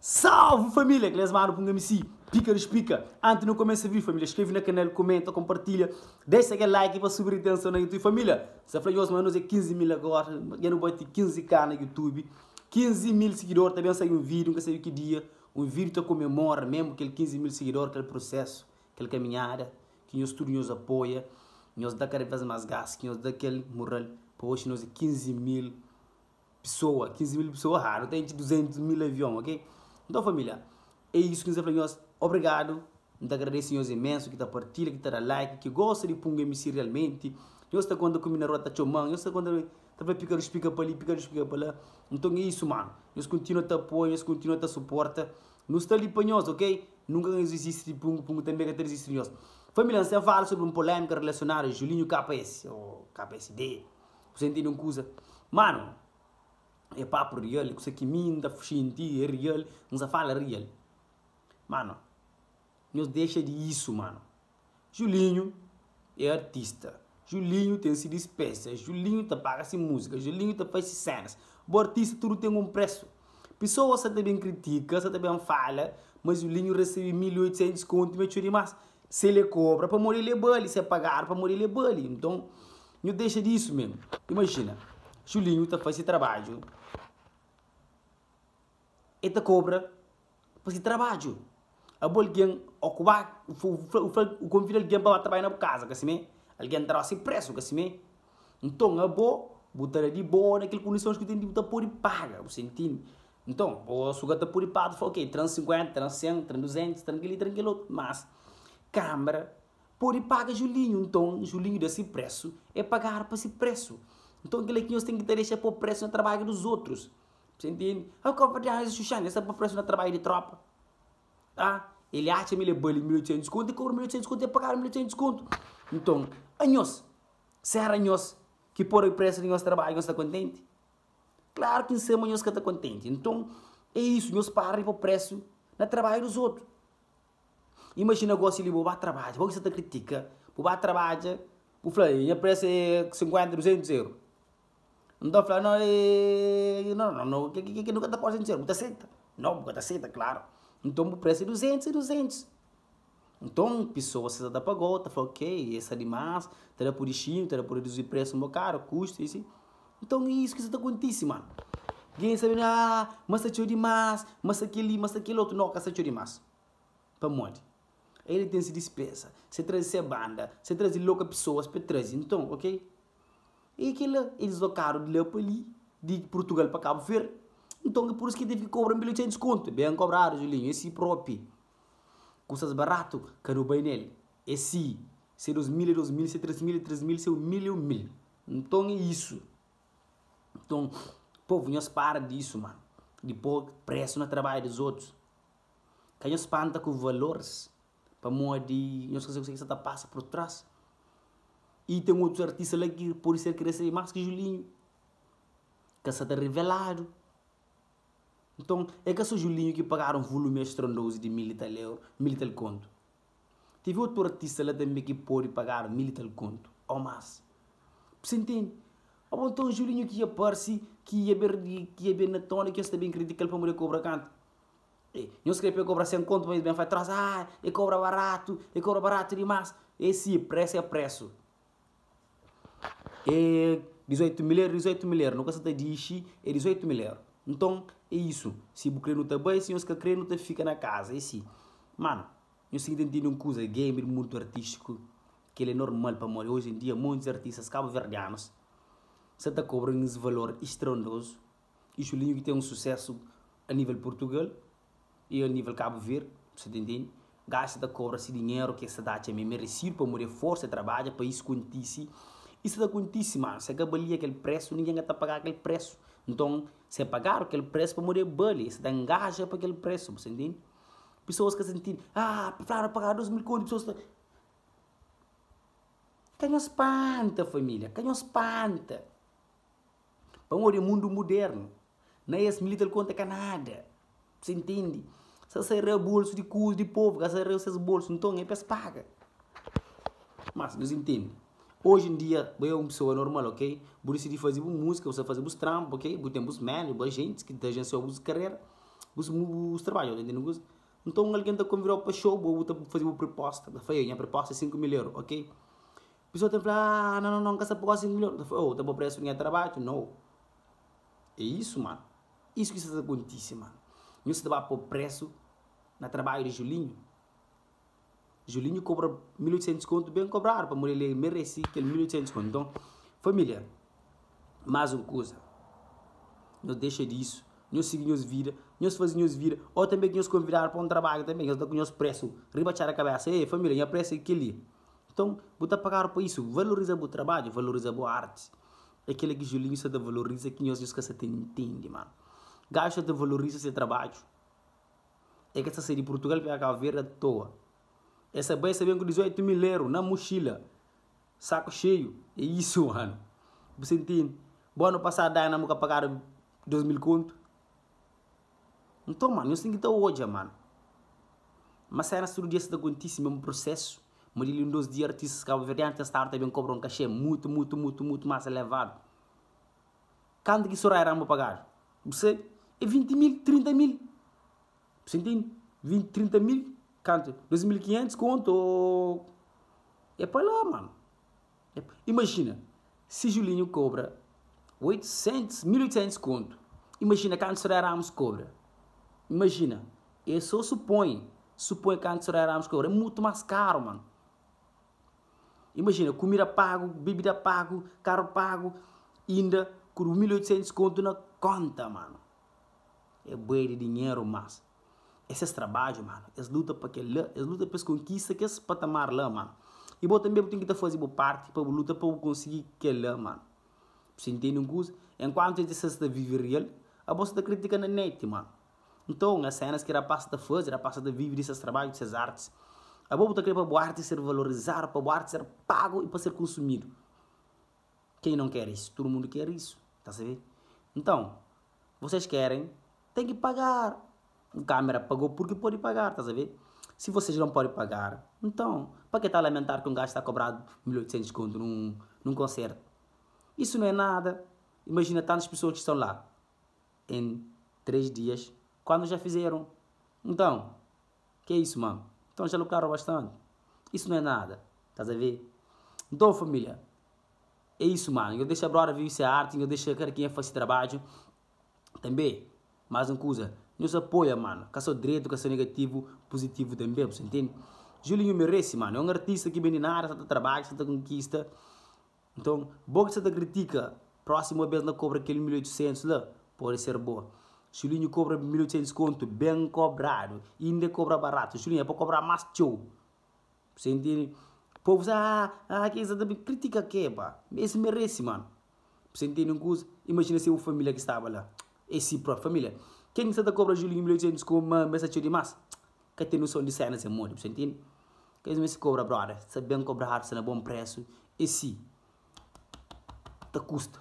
Salve família, que les mano para um MC, pica explica. Antes não começa a vir família, inscreve no canal, comenta, compartilha, deixa aquele like para subir a atenção na YouTube família. Se falhou mas é 15 mil agora, eu não vou ter 15k na YouTube, 15 mil seguidores, também saiu um vídeo, nunca sei que dia, um vídeo que comemora mesmo aquele 15 mil seguidores, aquele processo, aquela caminhada, que nós tudo nos apoia, nós dá cada vez mais gás, que nós dá aquele moral, para hoje nós é 15 mil pessoas, não tem 200 mil aviões, ok? Então, família, é isso que nós falamos. Obrigado. Nós agradecemos imenso que está partilha, que está like, que gosta de Punga MC realmente. Nós está quando comendo na rota chomang, nós está quando está picar explica para ali, picar explica para lá. Então é isso, mano. Nós continuamos a apoiar, nós continuamos a suportar. Nós está ali para nós, ok? Nunca existe Punga também que existe nós. Família, você fala sobre polêmica relacionada a Julinho KPS ou KPSD. Você entende uma coisa? Mano, é papo real, isso aqui minta, fuxinti, é real, não se fala real. Mano, não deixa de isso, mano. Julinho é artista. Julinho tem se despesa. Julinho te paga-se música. Julinho te faz cenas. O artista tudo tem um preço. Pessoas também critica, também fala, mas Julinho recebe 1.800 conto, me churi mais. Se ele cobra para morrer ele bale, se é pagar para morrer ele bale. Então, não deixa disso mesmo. Imagina, Julinho te faz esse trabalho. E te cobra para esse trabalho. A boa alguém ocupar o convite alguém para trabalhar na casa, que assim, alguém terá se preço, que assim. Então a boa botar de boa naquelas condições que tem de botar por e paga, você entende? Então, o suga tá por e paga, ok, trans 50, trans 100, trans 200, tranquilo, mas câmara por e paga Julinho, então Julinho desse preço é pagar para esse preço. Então aquele que nós tem que deixar por preço no trabalho dos outros. Você entende? A Copa de Arras Xuxana, essa para preço no trabalho de tropa. Ah, ele acha que ele é 1.800 desconto e cobra 1.800 desconto e pagar 1.800 desconto. Então, a nós, será nós que por o preço do nosso trabalho, nós está contente? Claro que não nós que está contente. Então, é isso, nós paramos para o preço no trabalho dos outros. Imagina agora se ele vai trabalhar, você está critica, vai trabalhar, o Flávio, o preço é 50, 200 euros. Então, não, que nunca está por 100 euros, está aceita. Não, está aceita, claro. Então, o preço é 200. Então, pessoas você está pagando, fala, ok, essa é demais, terá por destino, terá por reduzir o preço meu caro, custo, isso. Então, é isso que está acontecendo, mano. Ninguém sabe, mas está demais, mas aquele outro, não, está demais. Para morrer. Ele tem essa despesa, você traz essa banda, você traz louca pessoas para trazer, então, ok? E aquilo, eles locaram de lá para ali, de Portugal para Cabo Verde. Então é por isso que teve que cobrar 1.800 desconto. Bem cobrado, Julinho, esse próprio. Custas barato, caro bem nele. Esse, se 2.000 é 2.000, se 3.000 é 3.000, se 1.000 é 1.000. Então é isso. Então, povo, nós para disso, mano. De pôr preço no trabalho dos outros. Que nós espanta com valores. Para modo de, nós conseguimos que você passa por trás. E tem outros artistas lá que por ser crescer mais que Julinho. Que está revelado. Então, é que é só Julinho que pagaram um volume estrondoso de 1.000 e tal euros, 1.000 e tal conto. Teve outro artista lá também que pôde pagar 1.000 e tal conto. Ou mais. Você entende? Então, Julinho que aparece, que ia ver na tona, que eu também critica ele para morrer cobra canto. Não escreve para cobrar 100 conto, mas bem faz atrás, é cobra barato demais. Esse preço é preço. É 18 mil euros, nunca se te diz, é 18 mil euros. Então, é isso. Se você crê no trabalho, se você crê no fica na casa, é assim. Mano, eu sei que tem uma coisa, gamer muito artístico, que ele é normal para morrer. Hoje em dia, muitos artistas cabo-verdianos, você está cobrando esse valor estrondoso. E o Julinho que tem um sucesso a nível Portugal e a nível Cabo Verde, você entende? Gasta cobra esse dinheiro que essa data é merecido para morrer força, trabalha para isso acontecer. Isso acontece, mano. Se acabaria aquele preço, ninguém está a pagar aquele preço. Então, se pagar aquele preço para morrer bale, se dá engaja para aquele preço, você entende? Pessoas que sentem, para pagar 2.000 contos, pessoas que... Canhão espanta, família, canhão espanta. Para morrer mundo moderno. Não é esse militar conta que nada. Você entende? Se sair o bolso de custo de povo, se sair os seus bolsos, então é para se paga. Mas, nos entende? Hoje em dia, eu uma pessoa normal, ok? Por isso de fazer música, você fazer os trampos, ok? Temos menos, boa gente que tem agência de carreira. os trabalhos, entendeu? Então alguém está convidado para show, vou fazer uma proposta, minha proposta é 5 mil euros, ok? A pessoa está a falar, não, que essa proposta é 5 mil euros. Oh, está para o preço do trabalho? Não. É isso, mano. Isso que está acontecendo, mano. Não se dá para o preço no trabalho de Julinho. Julinho cobra 1.800 conto, bem cobrar, para mulher ele merece aquele 1.800 conto. Então, família, mais uma coisa, não deixa disso, não siga nos vida, não se faz nos vida, ou também que nos convidar para um trabalho também, nós damos preço, rebaixar a cabeça, ei família, minha preço é aquele. Então, você pagar para isso, valoriza o trabalho, valoriza a arte. Aquele que Julinho se valoriza, que nós se entende, mano. Gajo te valoriza esse trabalho. É que essa série de Portugal vai acabar ver à toa. Essa bem sabendo com 18 mil euros na mochila, saco cheio, é isso, mano. Você entende? Bom, ano passado, daí não pagar 2 mil conto. Então, mano, eu tenho que estar hoje, mano. Mas se era todo dia se acontece mesmo processo, mas ele em 2 dias artistas cabo-verdianos testaram também cobram um cachê muito mais elevado. Quanto que isso era para pagar? Você é 20 mil, 30 mil. Você entende? 20, 30 mil, quanto? 2.500 conto. É para lá, mano. Imagina, se Julinho cobra 800, 1.800 conto. Imagina quanto Soraya Ramos cobra. Imagina, eu só supõe quanto Soraya Ramos cobra. É muito mais caro, mano. Imagina, comida pago, bebida pago, carro pago, ainda com 1.800 conto na conta, mano. É bué de dinheiro, mas esse trabalho, mano, eles lutam para as conquistas que esse patamar lá, mano. E você também tem que fazer parte para lutar para conseguir aquele lá, mano. Você entende um coisa? Enquanto você está vivendo real, a você está criticando na net, mano. Então, as cenas que era passa de fazer, era passa de viver desses trabalhos, dessas artes. A boa está querendo para a arte ser valorizada, para a arte ser pago e para ser consumido. Quem não quer isso? Todo mundo quer isso. Tá sabendo? Então, vocês querem, tem que pagar. A câmera pagou porque pode pagar, tá sabendo? Se vocês não podem pagar, então, para que está a lamentar que um gajo está cobrado 1.800 conto num concerto? Isso não é nada. Imagina tantas pessoas que estão lá em 3 dias, quando já fizeram. Então, que é isso, mano? Então já lucraram bastante. Isso não é nada. Estás a ver? Então, família, é isso, mano. Eu deixo a brother ver essa arte, eu deixo a cara quem faz esse trabalho. Também, mais uma coisa, nos apoia, mano. Que sou direito, que sou negativo, positivo também, você entende? Julinho merece, mano. É um artista que vem na área, está trabalho, está conquista. Então, bom que você critica, próxima vez não cobra aquele 1.800 lá, pode ser boa. Julinho cobra 1.800 conto, bem cobrado, e ainda cobra barato. Julinho é para cobrar mais show. Você entende? O povo diz, que isso também critica que, pá. Esse merece, mano. Você entende uma coisa? Imagina se a família que estava lá. Esse próprio família. Quem está cobra Julinho 1.800 com uma mensagem de massa? Que tem noção de cenas e modo, você entende? Quem se cobra, brother? Se bem cobrar, se é bom preço, esse te custa.